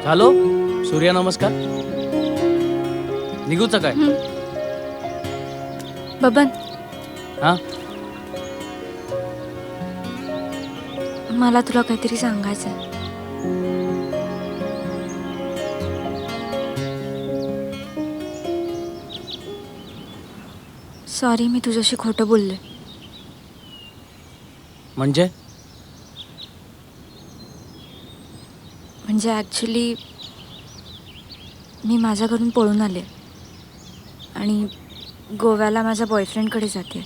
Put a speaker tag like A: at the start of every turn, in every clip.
A: झालो सूर्य नमस्कार निघूच काय
B: बबन,
A: हा
B: मला तुला काहीतरी सांगायचंय. सॉरी, मी तुझ्याशी खोटं बोलले.
A: म्हणजे
B: ॲक्च्युली मी माझ्या घरून पळून आले आणि गोव्याला माझ्या बॉयफ्रेंडकडे जाते.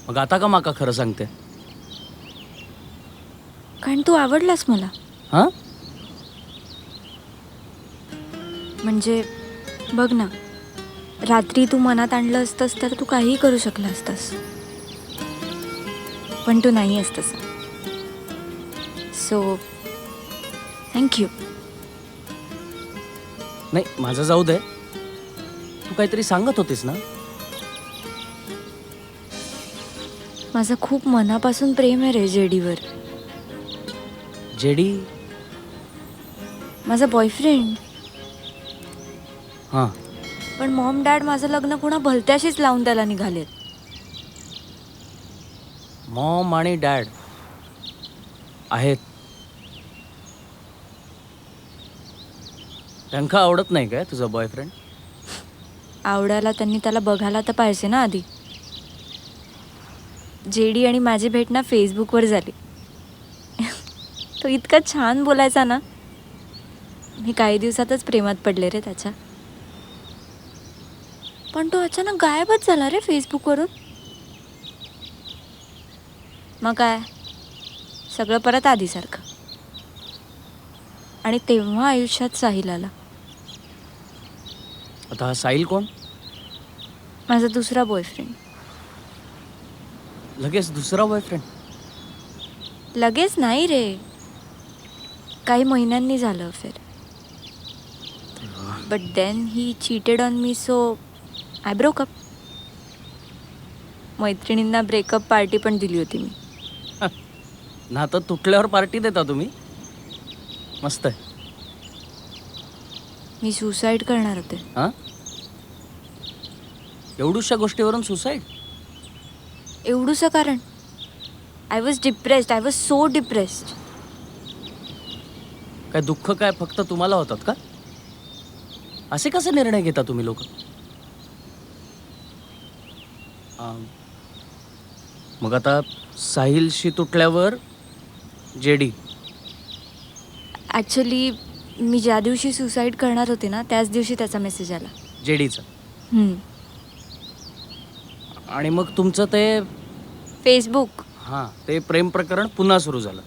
A: मग आता का माका खरं सांगते?
B: कारण तू आवडलास मला.
A: हा
B: बघ ना, रात्री तू मनात आणलं असतंस तर तू काहीही करू शकला असतास, पण तू नाही आहेस तसं. So thank you.
A: नाही माझं जाऊ दे, तू काहीतरी सांगत होतीस ना.
B: माझं खूप मनापासून प्रेम आहे रे जेडीवर.
A: जेडी?
B: माझा बॉयफ्रेंड.
A: हां
B: पण मॉम डॅड माझं लग्न पुन्हा भलत्याशीच लावून त्याला निघालेत.
A: मॉम आणि डॅड आहेत, त्यांना आवडत नाही काय तुझा बॉयफ्रेंड?
B: आवडायला त्यांनी त्याला बघायला तर पाहिजे ना आधी. जेडी आणि माझी भेट ना फेसबुकवर झाली. तो इतका छान बोलायचा ना, मी काही दिवसातच प्रेमात पडले रे त्याच्या. पण तो अचानक गायबच झाला रे फेसबुकवरून. मग काय, सगळं परत आधीसारखं. आणि तेव्हा आयुष्यात साहिल आला.
A: आता हा साहिल कोण?
B: माझा दुसरा बॉयफ्रेंड.
A: लगेच दुसरा बॉयफ्रेंड?
B: लगेच नाही रे, काही महिन्यांनी झालं affair. But then he cheated on me, so I broke up. मैत्रिणींना ब्रेकअप पार्टी पण दिली होती मी.
A: नातं तुटल्यावर पार्टी देता तुम्ही? मस्त आहे.
B: मी सुसाईड करणार होते.
A: हां एवढूशा गोष्टीवरून सुसाईड?
B: एवढूसं कारण, I was depressed. I was so depressed.
A: काय दुःख काय फक्त तुम्हाला होतात का? असे कसे निर्णय घेता तुम्ही लोक? मग आता साहिलशी तुटल्यावर जेडी?
B: ॲक्च्युली मी ज्या दिवशी सुसाईड करणार होते ना, त्याच दिवशी त्याचा मेसेज आला.
A: जेडीचा? आणि मग तुमचं ते
B: फेसबुक.
A: हां ते प्रेम प्रकरण पुन्हा सुरू झालं?